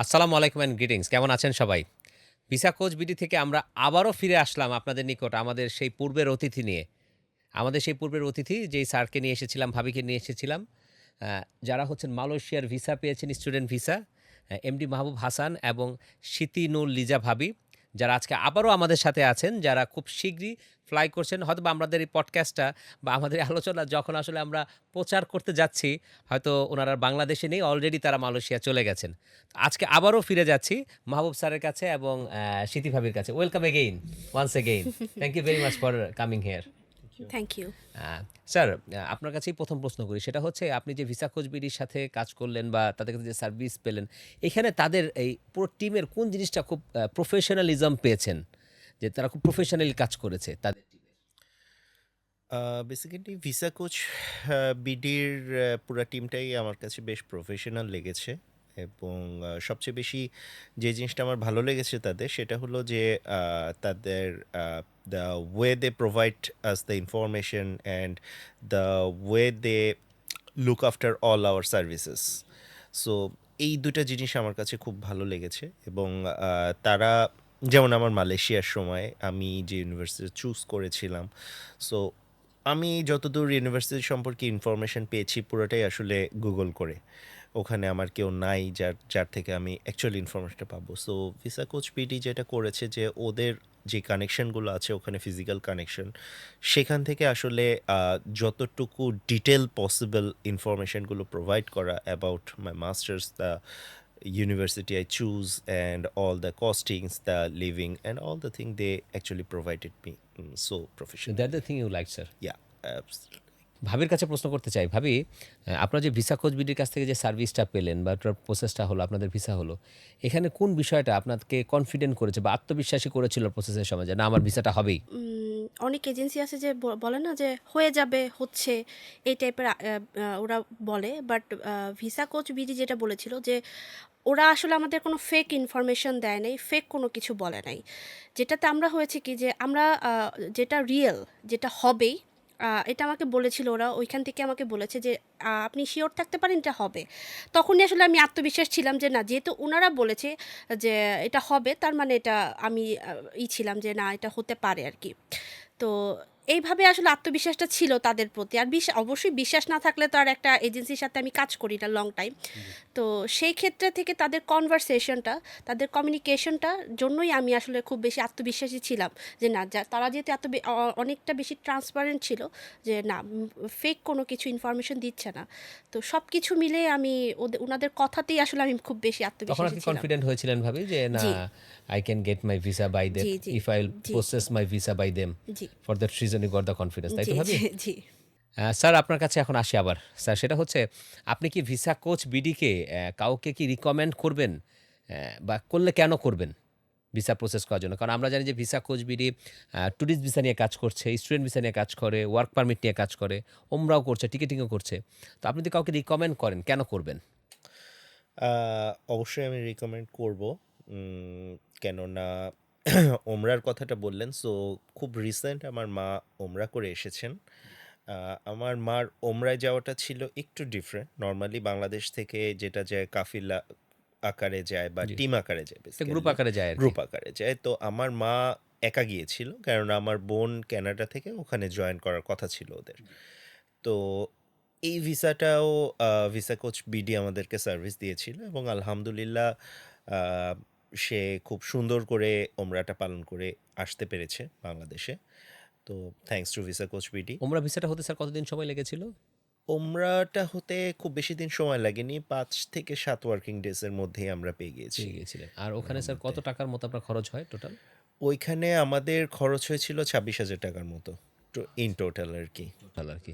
আসসালামু আলাইকুম and greetings. কেমন আছেন সবাই? ভিসা কোচ বিডি থেকে আমরা আবারও ফিরে আসলাম আপনাদের নিকট আমাদের সেই পূর্বের অতিথি নিয়ে। আমাদের সেই পূর্বের অতিথি যেই স্যারকে নিয়ে এসেছিলাম, ভাবিকে নিয়ে এসেছিলাম। যারা হচ্ছেন মালয়েশিয়ার ভিসা পেয়েছেন, স্টুডেন্ট ভিসা। এমডি মাহবুব হাসান এবং সিতিনুল লিজা ভাবি, যারা আজকে আবারও আমাদের সাথে আছেন, যারা খুব শীঘ্রই ফ্লাই করছেন। হয়তোবা আমাদের এই পডকাস্টটা বা আমাদের এই আলোচনা যখন আসলে আমরা প্রচার করতে যাচ্ছি, হয়তো ওনারা আর বাংলাদেশে নেই, অলরেডি তারা মালয়েশিয়া চলে গেছেন। আজকে আবারও ফিরে যাচ্ছি মাহবুব স্যারের কাছে এবং সিতি ভাবির কাছে। Welcome again, once again. Thank you very much for coming here. Thank you. Sir, আপনার কাছেই প্রথম প্রশ্ন করি। সেটা হচ্ছে আপনি যে ভিসা কোচবিডির সাথে কাজ করলেন বা তাদের কাছে যে সার্ভিস পেলেন, এখানে তাদের এই পুরো টিমের কোন জিনিসটা খুব প্রফেশনালিজম পেয়েছেন? যে তারা খুব প্রফেশনালি কাজ করেছে তাদের টিমে? বেসিক্যালি ভিসা কোচ বিডির পুরা টিমটাই আমার কাছে বেশ প্রফেশনাল লেগেছে এবং সবচেয়ে বেশি যে জিনিসটা আমার ভালো লেগেছে তাদের সেটা হলো যে তাদের the way they provide us the information and the way they look after all our services. So এই দুটা জিনিস আমার কাছে খুব ভালো লেগেছে এবং তারা যেমন আমার মালয়েশিয়ার সময় আমি যে ইউনিভার্সিটি চুজ করেছিলাম, সো আমি যতদূর ইউনিভার্সিটি সম্পর্কে ইনফরমেশন পেয়েছি পুরোটাই আসলে গুগল করে। ওখানে আমার কেউ নাই যার যার থেকে আমি অ্যাকচুয়ালি ইনফরমেশনটা পাবো। সো ভিসা কোচ পিডি যেটা করেছে যে ওদের যে কানেকশনগুলো আছে ওখানে ফিজিক্যাল কানেকশন, সেখান থেকে আসলে যতটুকু ডিটেল পসিবল ইনফরমেশনগুলো প্রোভাইড করা about my masters, the university I choose, and all the costings, the living, and all the thing they actually provided me so that professionally. The thing you like, sir. Yeah, absolutely. ভাবির কাছে প্রশ্ন করতে চাই। ভাবি, আপনারা যে visa কোচবিডির কাছ থেকে যে সার্ভিসটা পেলেন বা ওটার প্রসেসটা হলো, আপনাদের ভিসা হলো, এখানে কোন বিষয়টা আপনাকে কনফিডেন্ট করেছে বা আত্মবিশ্বাসী করেছিল প্রসেসের সময় যে না আমার ভিসাটা হবেই? অনেক এজেন্সি আছে যে বলে না যে হয়ে যাবে, হচ্ছে এই টাইপের ওরা বলে, বাট ভিসা কোচ বিডি যেটা বলেছিল যে ওরা আসলে আমাদের কোনো ফেক ইনফরমেশন দেয় নাই, ফেক কোনো কিছু বলে নাই। যেটাতে আমরা হয়েছে কি যে আমরা যেটা রিয়েল, যেটা হবেই, এটা আমাকে বলেছিল ওরা। ওইখান থেকে আমাকে বলেছে যে আপনি শিওর থাকতে পারেন এটা হবে। তখনই আসলে আমি আত্মবিশ্বাস ছিলাম যে না, যেহেতু ওনারা বলেছে যে এটা হবে, তার মানে এটা আমি ছিলাম যে না, এটা হতে পারে আর কি। তো এইভাবে আসলে আত্মবিশ্বাসটা ছিল তাদের প্রতি। আর অবশ্যই বিশ্বাস না থাকলে তো আর একটা এজেন্সির সাথে আমি কাজ করি না লং টাইম। তো সেই ক্ষেত্রে থেকে তাদের কনভারসেশনটা, তাদের কমিউনিকেশনটার জন্যই আমি আসলে খুব বেশি আত্মবিশ্বাসী ছিলাম যে না, তারা যেহেতু অনেকটা বেশি ট্রান্সপারেন্ট ছিল যে না, ফেক কোনো কিছু ইনফরমেশন দিচ্ছে না। তো সব কিছু মিলে আমি ওনাদের কথাতেই আসলে আমি খুব বেশি তখন আত্মবিশ্বাসী আপনি ছিলাম। কনফিডেন্ট হয়েছিলেন ভাবি যে না, জি, I can get my visa by that, জি, জি, ইফ আই জি, process my visa by them, জি, for that reason you got the confidence, তাই জি, তো ভাবি? জি, জি। স্যার, আপনার কাছে এখন আসি আবার। স্যার, সেটা হচ্ছে আপনি কি ভিসা কোচ বিডিকে কাউকে কি রিকমেন্ড করবেন? বা করলে কেন করবেন ভিসা প্রসেস করার জন্য? কারণ আমরা জানি যে visa Coach BD tourist visa নিয়ে কাজ করছে, স্টুডেন্ট ভিসা নিয়ে কাজ করে, ওয়ার্ক পারমিট নিয়ে কাজ করে, ওমরাও করছে, টিকেটিংও করছে। তো আপনি যদি কাউকে রিকমেন্ড করেন, কেন করবেন? অবশ্যই আমি রিকমেন্ড করব। কেননা ওমরার কথাটা বললেন, সো খুব রিসেন্ট আমার মা ওমরা করে এসেছেন। আমার মার ওমরায় যাওয়াটা ছিল একটু ডিফারেন্ট। নর্মালি বাংলাদেশ থেকে যেটা যায় কাফিলা আকারে যায় বা জি, টিম আকারে যায়, একটা গ্রুপ বেসিক্যালি আকারে যায় আর কি। গ্রুপ আকারে যায়। তো আমার মা একা গিয়েছিল, কেননা আমার বোন কানাডা থেকে ওখানে জয়েন করার কথা ছিল ওদের। তো এই ভিসাটাও ভিসা কোচ বিডি আমাদেরকে সার্ভিস দিয়েছিল এবং আলহামদুলিল্লাহ আহ, সে খুব সুন্দর করে ওমরাটা পালন করে আসতে পেরেছে বাংলাদেশে। তো thanks to visa Coach BD. ওমরা ভিসাটা হতে স্যার কতদিন সময় লেগেছিল? ওমরাটা হতে খুব বেশি দিন সময় লাগেনি, 5 থেকে 7 ওয়ার্কিং ডেজের মধ্যেই আমরা পেয়ে গিয়েছি পেয়ে গিয়েছিলেন। আর ওখানে ওমরার স্যার কত মধ্যে। টাকার মতো আপনার খরচ হয় টোটাল? ওইখানে আমাদের খরচ হয়েছিল 26,000 টাকার মতো, ইন টোটাল আর কি। টোটাল আর কি।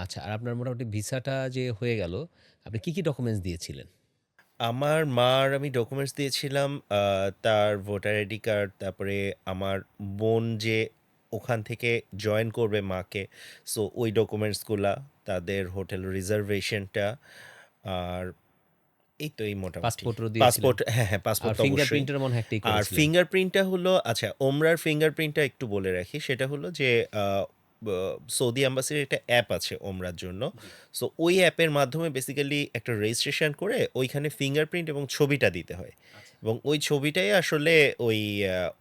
আচ্ছা, আর আপনার মোটামুটি ভিসাটা যে হয়ে গেল, আপনি কি ডকুমেন্টস দিয়েছিলেন? আমার মার আমি ডকুমেন্টস দিয়েছিলাম, তার ভোটার আইডি কার্ড, তারপরে আমার বোন যে ওখান থেকে জয়েন করবে মাকে, সো ওই ডকুমেন্টসগুলা, তাদের হোটেল রিজার্ভেশনটা, আর এই তো এই মোটামুটি পাসপোর্টও দিয়েছিলেন। পাসপোর্ট। হ্যাঁ, হ্যাঁ, আর পাসপোর্ট তো অবশ্যই। ফিঙ্গারপ্রিন্টের মনে হয় একটাই আর করেছিলেন। ফিঙ্গারপ্রিন্টটা হলো, আচ্ছা, ওমরার ফিঙ্গারপ্রিন্টটা একটু বলে রাখি, সেটা হলো যে সৌদি অ্যাম্বাসির একটা অ্যাপ আছে ওমরার জন্য। সো ওই অ্যাপের মাধ্যমে বেসিক্যালি একটা রেজিস্ট্রেশন করে ওইখানে ফিঙ্গারপ্রিন্ট এবং ছবিটা দিতে হয়, এবং ওই ছবিটাই আসলে ওই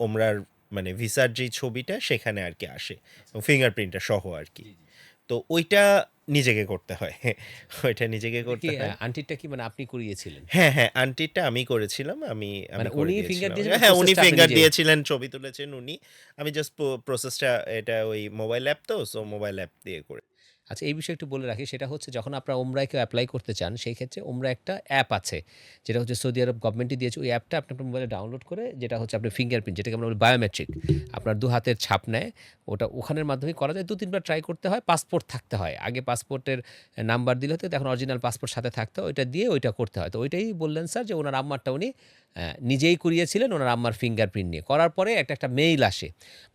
ওমরার মানে ভিসার যেই ছবিটা সেখানে আর কি আসে, এবং ফিঙ্গারপ্রিন্টটা সহ আর কি। তো ওইটা নিজেকে করতে হয়। ওইটা নিজেকে এটা কি করতে হয়। আন্টিরটা কি মানে আপনি করিয়েছিলেন? হ্যাঁ, হ্যাঁ, আন্টিরটা আমি করেছিলাম। আমি মানে করে উনি ফিঙ্গার দিয়েছিলাম। দিয়েছিলেন, হ্যাঁ, উনি প্রসেসটা আপনি ফিঙ্গার নিজে? দিয়েছিলেন, ছবি তুলেছেন উনি। আমি জাস্ট প্রসেসটা, এটা ওই মোবাইল অ্যাপ তো, সো মোবাইল অ্যাপ দিয়ে করে। আচ্ছা, এই বিষয়ে একটু বলে রাখি। সেটা হচ্ছে যখন আপনারা ওমরায় কেউ এপ্লাই করতে চান, সেই ক্ষেত্রে ওমরা একটা অ্যাপ আছে, যেটা হচ্ছে সৌদি আরব গভর্নমেন্টই দিয়েছে। ওই অ্যাপটা আপনি আপনার মোবাইলে ডাউনলোড করে, যেটা হচ্ছে আপনার ফিঙ্গারপ্রিন্ট, যেটাকে আমরা বলি বায়োমেট্রিক, আপনার ২ হাতের ছাপ নেয়। ওটা ওখানের মাধ্যমেই করা যায়। ২-৩ বার ট্রাই করতে হয়। পাসপোর্ট থাকতে হয়। আগে পাসপোর্টের নাম্বার দিলে হতো, এখন অরিজিনাল পাসপোর্ট সাথে থাকতে হয়। ওইটা দিয়ে ওইটা করতে হয়। তো ওইটাই বললেন স্যার যে ওনার আম্মারটা উনি নিজেই করিয়েছিলেন ওনার আম্মার ফিঙ্গারপ্রিন্ট নিয়ে। করার পরে একটা মেইল আসে।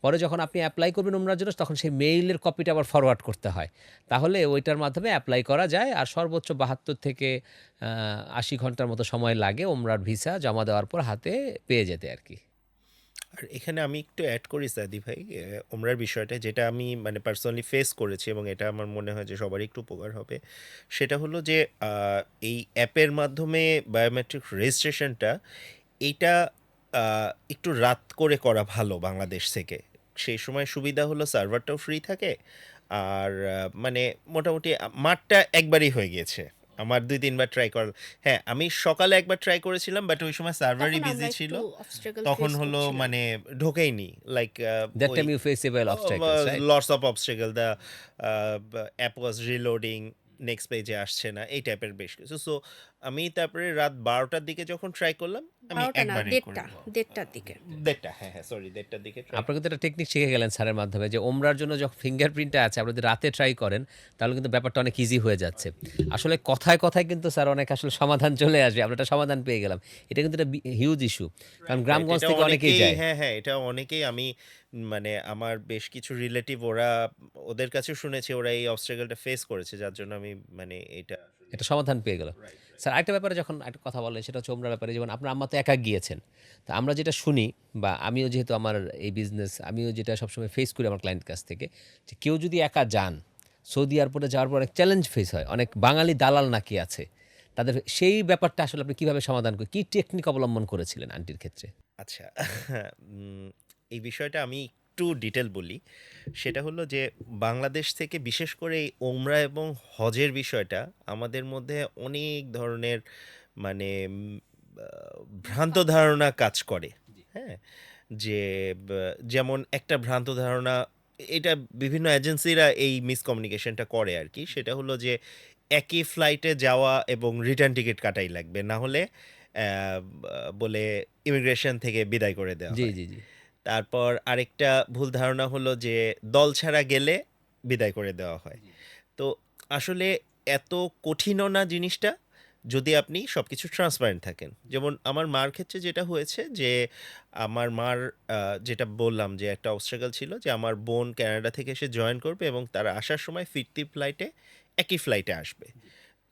পরে যখন আপনি অ্যাপ্লাই করবেন ওমরার জন্য, তখন সেই মেইলের কপিটা আবার ফরওয়ার্ড করতে হয়। তাহলে ওইটার মাধ্যমে অ্যাপ্লাই করা যায়। আর সর্বোচ্চ ৭২ থেকে ৮০ ঘন্টার মতো সময় লাগে ওমরার ভিসা জমা দেওয়ার পর হাতে পেয়ে যেতে আর কি। আর এখানে আমি একটু অ্যাড করি সাদি ভাই, ওমরার বিষয়টা যেটা আমি মানে পার্সোনালি ফেস করেছি, এবং এটা আমার মনে হয় যে সবারই একটু উপকার হবে। সেটা হলো যে এই অ্যাপের মাধ্যমে বায়োমেট্রিক রেজিস্ট্রেশনটা, এইটা একটু রাত করে করা ভালো বাংলাদেশ থেকে। সেই সময় সুবিধা হলো সার্ভারটাও ফ্রি থাকে, আর মানে মোটামুটি মাঠটা একবারই হয়ে গিয়েছে আমার। ২-৩ বার ট্রাই করা। হ্যাঁ, আমি সকালে একবার ট্রাই করেছিলাম, বাট ওই সময় সার্ভারই তখন আমরা বিজি ছিল। একটু অবস্ট্রাগল তখন ফেস হলো করছিলাম। মানে ঢোকেইনি, লাইক দ্যাট ওই time you face several obstacles, right? Lots of obstacle, the app was reloading, next পেজে আসছে না, এই টাইপের বেশ কিছু। সো আমি তারপরে রাত ১২টার দিকে যখন ট্রাই করলাম, আমি ১২টা না, একবারে করে ১:৩০টার দিকে। ১:৩০, হ্যাঁ, হ্যাঁ, সরি, ১:৩০টার দিকে ট্রাই। আপনারা কিন্তু একটা টেকনিক শিখে গেলেন স্যারের মাধ্যমে, যে ওমরার জন্য যখন ফিঙ্গারপ্রিন্টটা আছে, আপনি যদি রাতে ট্রাই করেন, তাহলে কিন্তু ব্যাপারটা অনেক ইজি হয়ে যাচ্ছে। আসলে কথায় কথায় কিন্তু স্যার অনেক আসলে সমাধান চলে আসবে। আমরা একটা সমাধান পেয়ে গেলাম। এটা কিন্তু একটা হিউজ ইস্যু। কারণ গ্রামগঞ্জ এটা থেকে অনেকেই অনেকেই, যায়। হ্যাঁ, হ্যাঁ, এটা অনেকেই, আমি মানে আমার বেশ কিছু রিলেটিভ, ওদের কাছেও শুনেছি ওরা এই অবস্ট্রাগলটা ফেস করেছে, যার জন্য আমি মানে এটা। একটা সমাধান পেয়ে গেল। স্যার আরেকটা ব্যাপারে যখন একটা কথা বলেন, সেটা হচ্ছে ওমরার ব্যাপারে। যেমন আপনার আম্মা তো একা গিয়েছেন। তো আমরা যেটা শুনি, বা আমিও যেহেতু আমার এই বিজনেস, আমিও যেটা সবসময় ফেস করি আমার ক্লায়েন্টের কাছ থেকে, যে কেউ যদি একা যান, সৌদি এয়ারপোর্টে যাওয়ার পর অনেক চ্যালেঞ্জ ফেস হয়। অনেক বাঙালি দালাল নাকি আছে। তাদের সেই ব্যাপারটা আসলে আপনি কীভাবে সমাধান করেন? কী টেকনিক অবলম্বন করেছিলেন আন্টির ক্ষেত্রে? আচ্ছা, উম, এই বিষয়টা আমি একটু ডিটেল বলি। সেটা হলো যে বাংলাদেশ থেকে বিশেষ করে এই ওমরা এবং হজের বিষয়টা আমাদের মধ্যে অনেক ধরনের মানে ভ্রান্ত ধারণা কাজ করে। হ্যাঁ, যে যেমন একটা ভ্রান্ত ধারণা, এটা বিভিন্ন এজেন্সিরা এই মিসকমিউনিকেশনটা করে আর কি। সেটা হলো যে একই ফ্লাইটে যাওয়া এবং রিটার্ন টিকিট কাটাই লাগবে, না হলে বলে ইমিগ্রেশন থেকে বিদায় করে দেওয়া জি, হয়। জি, জি। তারপর আরেকটা ভুল ধারণা হলো যে দল ছাড়া গেলে বিদায় করে দেওয়া হয়। তো আসলে এত কঠিনও না জিনিসটা, যদি আপনি সবকিছু ট্রান্সপারেন্ট থাকেন। যেমন আমার মার ক্ষেত্রে যেটা হয়েছে যে আমার মার যেটা বললাম যে একটা অবস্ট্রাগল ছিল, যে আমার বোন কানাডা থেকে এসে জয়েন করবে এবং তারা আসার সময় ফিরতি ফ্লাইটে একই ফ্লাইটে আসবে।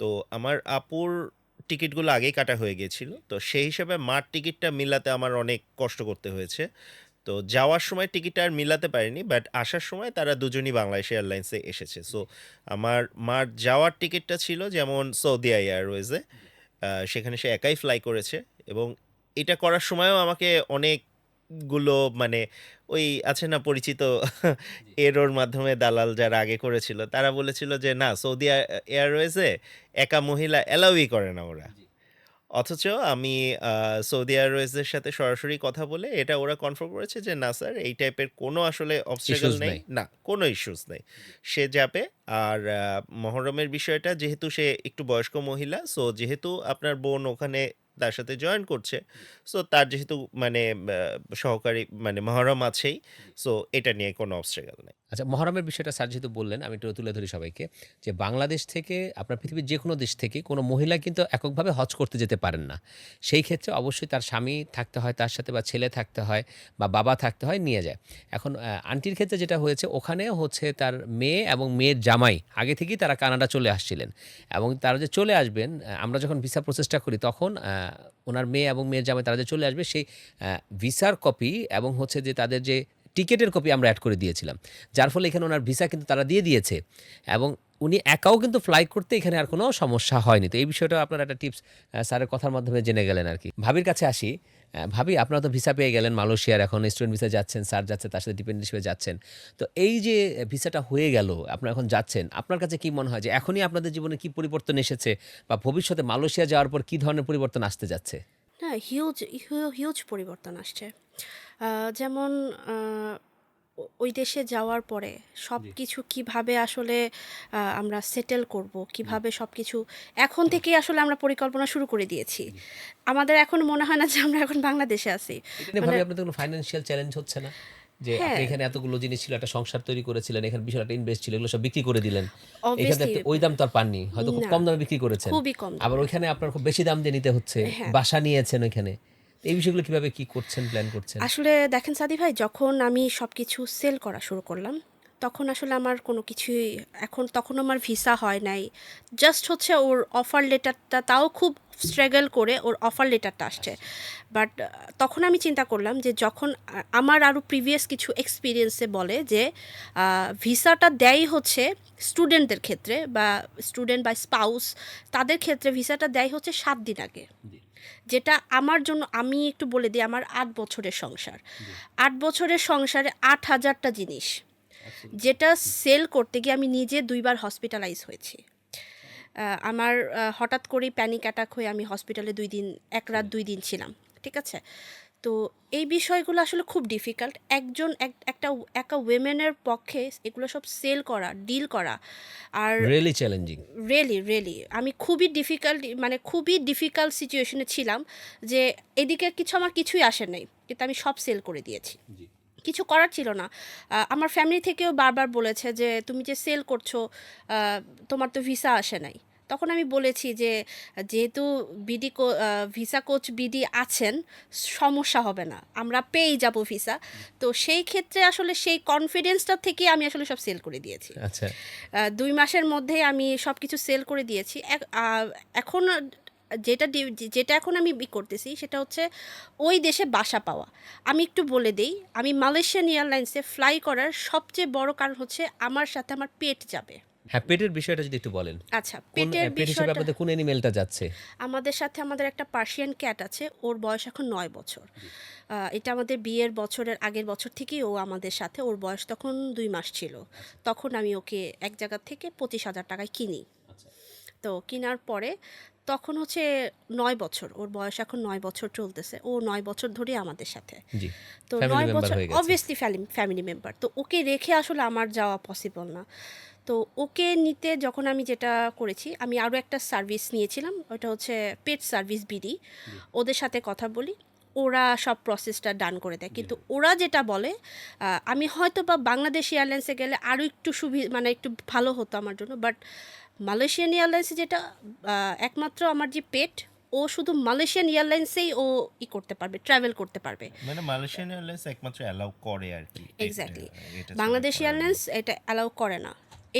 তো আমার আপুর টিকিটগুলো আগেই কাটা হয়ে গিয়েছিল। তো সেই হিসাবে মার টিকিটটা মিলাতে আমার অনেক কষ্ট করতে হয়েছে। তো যাওয়ার সময় টিকিটটা আর মিলাতে পারিনি, বাট আসার সময় তারা দুজনই বাংলাদেশ এয়ারলাইন্সে এসেছে। সো আমার মার যাওয়ার টিকিটটা ছিল যেমন সৌদি এয়ারওয়েজে, সেখানে সে একাই ফ্লাই করেছে, এবং এটা করার সময়ও আমাকে অনেকগুলো মানে ওই আছে না পরিচিত এরোর মাধ্যমে দালাল যারা আগে করেছিল, তারা বলেছিল যে না, সৌদি এয়ারওয়েজে একা মহিলা অ্যালাউই করে না ওরা। অথচ আমি সৌদি এয়ারওয়েজের সাথে সরাসরি কথা বলে এটা ওরা কনফার্ম করেছে যে না স্যার, এই টাইপের কোনো আসলে অবস্ট্রাগল ইস্যুস নেই, নাই। না কোনো ইস্যুস নেই, সে যাবে। আর মহরমের বিষয়টা, যেহেতু সে একটু বয়স্ক মহিলা, সো যেহেতু আপনার বোন ওখানে তার সাথে জয়েন করছে, সো তার যেহেতু মানে সহকারী মানে মহরম আছেই, সো এটা নিয়ে কোনো অবস্ট্রাগল নেই। আচ্ছা, মহরমের বিষয়টা স্যার যেহেতু বললেন, আমি একটু তুলে ধরি সবাইকে, যে বাংলাদেশ থেকে আপনার পৃথিবীর যে কোনো দেশ থেকে কোনো মহিলা কিন্তু এককভাবে হজ করতে যেতে পারেন না। সেই ক্ষেত্রে অবশ্যই তার স্বামী থাকতে হয় তার সাথে, বা ছেলে থাকতে হয়, বা বাবা থাকতে হয়, নিয়ে যায়। এখন আন্টির ক্ষেত্রে যেটা হয়েছে, ওখানে হচ্ছে তার মেয়ে এবং মেয়ের জামাই আগে থেকেই তারা কানাডা চলে আসছিলেন, এবং তারা যে চলে আসবেন, আমরা যখন ভিসা প্রসেসটা করি তখন ওনার মেয়ে এবং মেয়ের জামাই তারা যে চলে আসবে, সেই ভিসার কপি এবং হচ্ছে যে তাদের যে টিকেটের কপি আমরা অ্যাড করে দিয়েছিলাম, যার ফলে এখানে ওনার ভিসা কিন্তু তারা দিয়ে দিয়েছে এবং উনি একাও কিন্তু ফ্লাই করতে এখানে আর কোনো সমস্যা হয়নি। তো এই বিষয়টা আপনার একটা টিপস স্যারের কথার মাধ্যমে জেনে গেলেন আর কি। ভাবির কাছে আসি। ভাবি, আপনারা তো ভিসা পেয়ে গেলেন মালয়েশিয়ার, এখন স্টুডেন্ট ভিসা যাচ্ছেন, স্যার যাচ্ছে তার সাথে ডিপেন্ডেন্ট হিসেবে যাচ্ছেন। তো এই যে ভিসাটা হয়ে গেল, আপনারা এখন যাচ্ছেন, আপনার কাছে কি মনে হয় যে এখনই আপনাদের জীবনে কি পরিবর্তন এসেছে বা ভবিষ্যতে মালয়েশিয়া যাওয়ার পর কি ধরনের পরিবর্তন আসতে যাচ্ছে? না, হিউজ হিউজ পরিবর্তন আসছে। যেমন ওই দেশে যাওয়ার পরে সব কিছু কীভাবে আসলে আমরা সেটেল করব, কিভাবে সব কিছু এখন থেকেই আসলে আমরা পরিকল্পনা শুরু করে দিয়েছি। আমাদের এখন মনে হয় না যে আমরা এখন বাংলাদেশে আছি। এটা নিয়ে মানে ভাবি আপনাদের কোনো ফাইন্যান্সিয়াল চ্যালেঞ্জ হচ্ছে না? যে আপনি হ্যাঁ, এখানে এতগুলো জিনিস ছিল, একটা সংসার তৈরি করেছিলেন, এখানে বিশাল একটা ইনভেস্ট ছিল, এগুলো সব বিক্রি করে দিলেন। এখানে অবভিয়াসলি। তো ওই দাম তো আর পাননি। হয়তো খুব না, কম দামে বিক্রি করেছেন। খুবই কম আবার দামে। ওইখানে আপনার খুব বেশি দাম দিয়ে নিতে হচ্ছে। হ্যাঁ, বাসা নিয়েছেন ওইখানে। এই বিষয়গুলো কিভাবে কি করছেন, প্ল্যান করছেন? আসলে দেখেন সাদি ভাই, যখন আমি সব কিছু সেল করা শুরু করলাম, তখন আসলে আমার কোনো কিছুই, তখন আমার ভিসা হয় নাই। জাস্ট হচ্ছে ওর অফার লেটারটা, তাও খুব স্ট্রাগল করে ওর অফার লেটারটা আসছে। বাট তখন আমি চিন্তা করলাম যে যখন আমার আরও প্রিভিয়াস কিছু এক্সপিরিয়েন্সে বলে যে ভিসাটা দেয় হচ্ছে স্টুডেন্টদের ক্ষেত্রে, বা স্টুডেন্ট বা স্পাউস, তাদের ক্ষেত্রে ভিসাটা দেয় হচ্ছে 7 দিন আগে। যেটা আমার জন্য, আমি একটু বলে দিই, আমার 8 বছরের সংসার। 8 বছরের সংসারে 8,000টা জিনিস, যেটা সেল করতে গিয়ে আমি নিজে 2বার হসপিটালাইজ হয়েছি। আমার হঠাৎ করেই প্যানিক অ্যাটাক হয়ে আমি হসপিটালে 2 দিন, 1 রাত 2 দিন ছিলাম। ঠিক আছে? তো এই বিষয়গুলো আসলে খুব ডিফিকাল্ট। একটা উইমেনের পক্ষে এগুলো সব সেল করা, ডিল করা। Are really challenging. রিয়েলি আমি খুবই ডিফিকাল্ট সিচুয়েশনে ছিলাম, যে এদিকে আমার কিছুই আসে নাই, কিন্তু আমি সব সেল করে দিয়েছি। কিছু করার ছিল না। আমার ফ্যামিলি থেকেও বারবার বলেছে যে তুমি যে সেল করছো, তোমার তো ভিসা আসে নাই। তখন আমি বলেছি যে যেহেতু ভিসা কোচ বিডি আছেন, সমস্যা হবে না, আমরা পেয়েই যাব ভিসা। তো সেই ক্ষেত্রে আসলে সেই কনফিডেন্সটা থেকে আমি আসলে সব সেল করে দিয়েছি। আচ্ছা। 2 মাসের মধ্যেই আমি সব কিছু সেল করে দিয়েছি। এখন যেটা এখন আমি করতেছি সেটা হচ্ছে ওই দেশে বাসা পাওয়া। আমি একটু বলে দেই, আমি মালয়েশিয়ান এয়ারলাইন্সে ফ্লাই করার সবচেয়ে বড় কারণ হচ্ছে আমার সাথে আমার পেট যাবে। হ্যাঁ, পেটের বিষয়টা যদি একটু বলেন। আচ্ছা, কোন পেটের পেট হিসেবে বিষয়টা, আপনাদের কোন অ্যানিমেলটা যাচ্ছে? আমাদের সাথে আমাদের একটা পার্সিয়ান ক্যাট আছে, ওর বয়স এখন 9 বছর। এটা আমাদের বিয়ের বছরের আগের বছর থেকেই ও আমাদের সাথে, ওর বয়স তখন 2 মাস ছিল। তখন আমি ওকে এক জায়গা থেকে 25,000 টাকায় কিনি। তো কেনার পরে তখন হচ্ছে 9 বছর, ওর বয়স এখন 9 বছর চলতেছে। ও 9 বছর ধরে আমাদের সাথে। জি। তো ফ্যামিলি 9 মেম্বার বছর হয়ে গেছে। Obviously family member. তো ওকে রেখে আসলে আমার যাওয়া পসিবল না। তো ওকে নিতে যখন আমি যেটা করেছি, আমি আরও একটা সার্ভিস নিয়েছিলাম, ওটা হচ্ছে পেট সার্ভিস বিডি। ওদের সাথে কথা বলি, ওরা সব প্রসেসটা ডান করে দেয়। কিন্তু ওরা যেটা বলে, আমি হয়তো বা বাংলাদেশ এয়ারলাইন্সে গেলে আরও একটু একটু ভালো হতো আমার জন্য। বাট মালয়েশিয়ান এয়ারলাইন্সে যেটা, একমাত্র আমার যে পেট, ও শুধু মালয়েশিয়ান এয়ারলাইন্সেই ও করতে পারবে, ট্রাভেল করতে পারবে। মানে মালয়েশিয়ান এয়ারলাইন্স একমাত্র অ্যালাউ করে আর কি এক্স্যাক্টলি। এটা ছাড়া বাংলাদেশ করে না। এয়ারলাইন্স এটা অ্যালাউ করে না।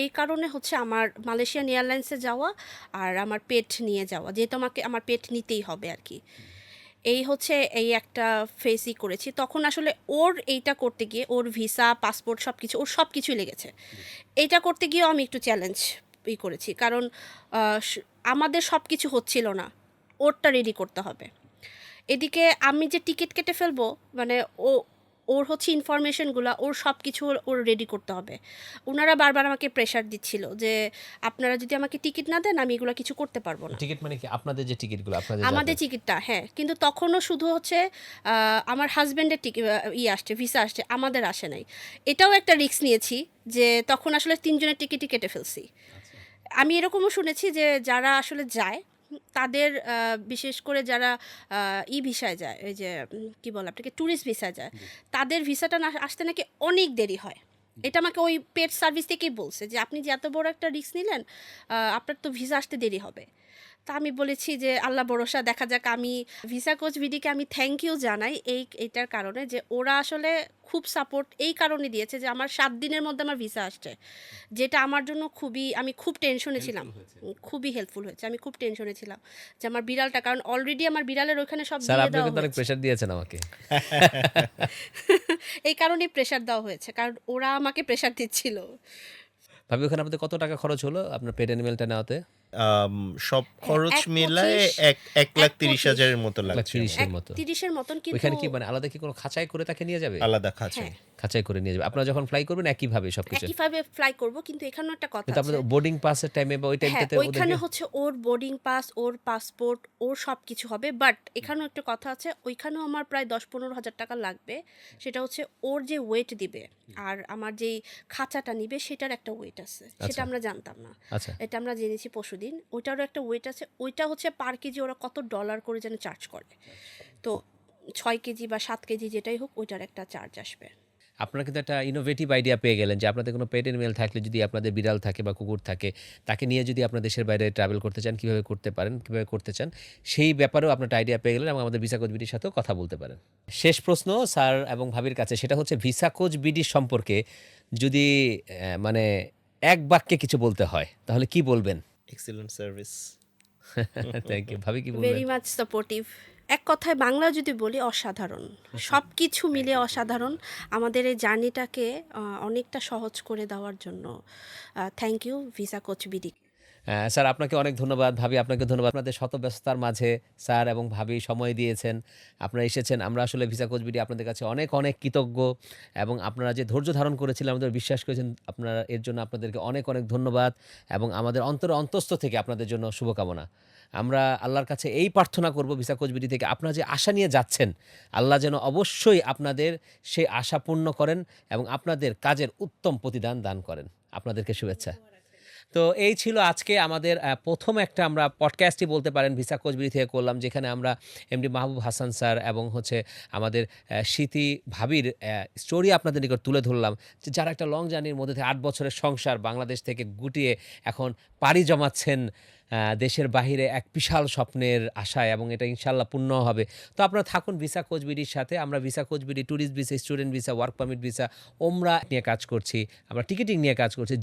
এই কারণে হচ্ছে আমার মালয়েশিয়ান এয়ারলাইন্সে যাওয়া আর আমার পেট নিয়ে যাওয়া, যেহেতু আমার পেট নিতেই হবে আর কি। এই হচ্ছে এই একটা ফেসই করেছি। তখন আসলে ওর এইটা করতে গিয়ে, ওর ভিসা, পাসপোর্ট ওর সব কিছুই লেগেছে। এইটা করতে গিয়েও আমি একটু চ্যালেঞ্জ করেছি, কারণ আমাদের সব কিছু হচ্ছিল না, ওরটা রেডি করতে হবে। এদিকে আমি যে টিকিট কেটে ফেলবো, মানে ওর হচ্ছে ইনফরমেশনগুলো, ওর সব কিছু ওর রেডি করতে হবে। ওনারা বারবার আমাকে প্রেশার দিচ্ছিল যে আপনারা যদি আমাকে টিকিট না দেন, আমি এগুলো কিছু করতে পারবো না। টিকিট মানে কি আপনাদের যে টিকিটগুলো আপনাদের আমাদের যাতায়াত? টিকিটটা, হ্যাঁ, কিন্তু তখনও শুধু হচ্ছে আমার হাজব্যান্ডের আসছে, ভিসা আসছে, আমাদের আসে নাই। এটাও একটা রিস্ক নিয়েছি, যে তখন আসলে 3 জনের টিকিটই কেটে ফেলছি। আমি এরকমও শুনেছি যে যারা আসলে যায়, তাদের বিশেষ করে যারা ভিসায় যায়, এই যে কি বলে আপনাকে, ট্যুরিস্ট ভিসায় যায়, তাদের ভিসাটা না আসতে নাকি অনেক দেরি হয়। এটা আমাকে ওই পেড সার্ভিস থেকেই বলছে, যে আপনি যে এত বড় একটা রিস্ক নিলেন, আপনার তো ভিসা আসতে দেরি হবে। তা আমি বলেছি যে আল্লাহ ভরসা, দেখা যাক। আমি ভিসা কোচ ভিডিকে আমি থ্যাংক ইউ জানাই এইটার কারণে, যে ওরা আসলে খুব সাপোর্ট এই কারণে দিয়েছে যে আমার 7 দিনের মধ্যে আমার ভিসা আসছে, যেটা আমার জন্য আমি খুব টেনশনে ছিলাম। খুবই হেল্পফুল হয়েছে। আমি খুব টেনশনে ছিলাম যে আমার বিড়ালটা, কারণ অলরেডি আমার বিড়ালের ওইখানে সব স্যার দিয়ে আপনি দেওয়া কিন্তু অনেক হয়েছে। প্রেশার দিয়েছেন আমাকে। এই কারণেই প্রেশার দেওয়া হয়েছে। কারণ ওরা আমাকে প্রেশার দিচ্ছিল। ভাবি ওখানে আপনাদের কত টাকা খরচ হলো আপনার পেট অ্যানিমেলটা নেওয়াতে? আম সব হ্যাঁ, খরচ মিলায় ১.২৫ ১,৩০,০০০ এর মতো লাগছে 1,30,000 আমার। এর মতো। ১.৩০ এর মতন কিন্তু ওইখানে কি মানে আলাদা কি কোনো খাঁচায় করে তাকে নিয়ে যাবে? আলাদা খাঁচায়। হ্যাঁ, খাঁচায় করে নিয়ে যাবে। আপনারা যখন ফ্লাই করবেন একইভাবে সবকিছু? একইভাবে ফ্লাই করব। কিন্তু এখানেও একটা কথা কিন্তু আছে। আপনাদের বোর্ডিং পাসের টাইমে বা ওই হ্যাঁ, টাইমটাতে ওইখানে ওদেরকে হচ্ছে ওর বোর্ডিং পাস, ওর পাসপোর্ট, ওর সবকিছু হবে। বাট এখানেও একটা কথা আছে, ওইখানেও আমার প্রায় ১০-১৫ হাজার টাকা লাগবে। সেটা হচ্ছে ওর যে ওয়েট দিবে আর আমার যেই খাঁচাটা নিবে সেটার একটা ওয়েট আছে। সেটা আচ্ছা। আমরা জানতাম না। আচ্ছা। এটা আমরা জেনেছি পরশুদিন। ওইটারও একটা ওয়েট আছে। ওইটা হচ্ছে পার কেজি ওরা কত ডলার করে যেন চার্জ করে। তো ৬ কেজি বা ৭ কেজি যেটাই হোক ওইটার একটা চার্জ আসবে। আপনারা কিন্তু একটা ইনোভেটিভ আইডিয়া পেয়ে গেলেন যে আপনাদের কোনো পেট অ্যানিমেল থাকলে যদি আপনাদের বিড়াল থাকে বা কুকুর থাকে তাকে নিয়ে যদি আপনার দেশের বাইরে ট্রাভেল করতে চান কীভাবে করতে পারেন, কীভাবে করতে চান সেই ব্যাপারেও আপনার একটা আইডিয়া পেয়ে গেলেন এবং আমাদের ভিসা কোচ বিডির সাথেও কথা বলতে পারেন। শেষ প্রশ্ন স্যার এবং ভাবির কাছে, সেটা হচ্ছে ভিসা কোচ বিডি সম্পর্কে যদি মানে এক বাক্যে কিছু বলতে হয় তাহলে কি বলবেন? Excellent service. Thank you. ভাবি কি বলবেন? Very much supportive. এক কথায় বাংলা যদি বলি অসাধারণ। সবকিছু মিলে অসাধারণ। আমাদের এই জার্নিটাকে অনেকটা সহজ করে দেওয়ার জন্য thank you Visa Coach BD. Sir আপনাকে অনেক ধন্যবাদ, ভাবি আপনাকে ধন্যবাদ। আপনাদের শত ব্যস্ততার মাঝে স্যার এবং ভাবি সময় দিয়েছেন, আপনারা এসেছেন। আমরা আসলে ভিসা কোচ বিডি আপনাদের কাছে অনেক অনেক কৃতজ্ঞ এবং আপনারা যে ধৈর্য ধারণ করেছিলেন, আমাদের বিশ্বাস করেছেন, আপনারা এর জন্য আপনাদেরকে অনেক অনেক ধন্যবাদ এবং আমাদের অন্তঃস্থ থেকে আপনাদের জন্য শুভকামনা। আমরা আল্লাহর কাছে এই প্রার্থনা করব ভিসা কোচ বিডি থেকে আপনারা যে আশা নিয়ে যাচ্ছেন, আল্লাহ যেন অবশ্যই আপনাদের সেই আশা পূর্ণ করেন এবং আপনাদের কাজের উত্তম প্রতিদান দান করেন। আপনাদেরকে শুভেচ্ছা। তো এই ছিল আজকে আমাদের প্রথম একটা আমরা পডকাস্টই বলতে পারেন ভিসা কোচবিড়ি থেকে করলাম, যেখানে আমরা এমডি মাহবুব হাসান স্যার এবং হচ্ছে আমাদের স্মৃতি ভাবির স্টোরি আপনাদের নিকট তুলে ধরলাম, যে যারা একটা লং জার্নির মধ্যে থেকে ৮ বছরের সংসার বাংলাদেশ থেকে গুটিয়ে এখন পাড়ি জমাচ্ছেন দেশের বাহিরে এক বিশাল স্বপ্নের আশায়, এবং এটা ইনশাল্লাহ পূর্ণ হবে। তো আপনারা থাকুন ভিসা কোচবিডির সাথে। আমরা visa CoachBD tourist visa, student visa, work permit visa, ওমরা নিয়ে কাজ করছি, আমরা টিকিটিং নিয়ে কাজ করছি।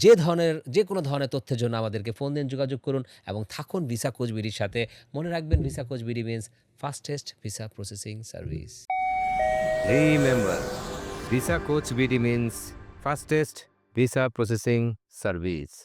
যে কোনো ধরনের তথ্যের জন্য আমাদেরকে ফোন দিন, যোগাযোগ করুন এবং থাকুন ভিসা কোচবিডির সাথে। মনে রাখবেন visa Coach BD means fastest visa processing service. Remember, Visa Coach BD means fastest visa processing service.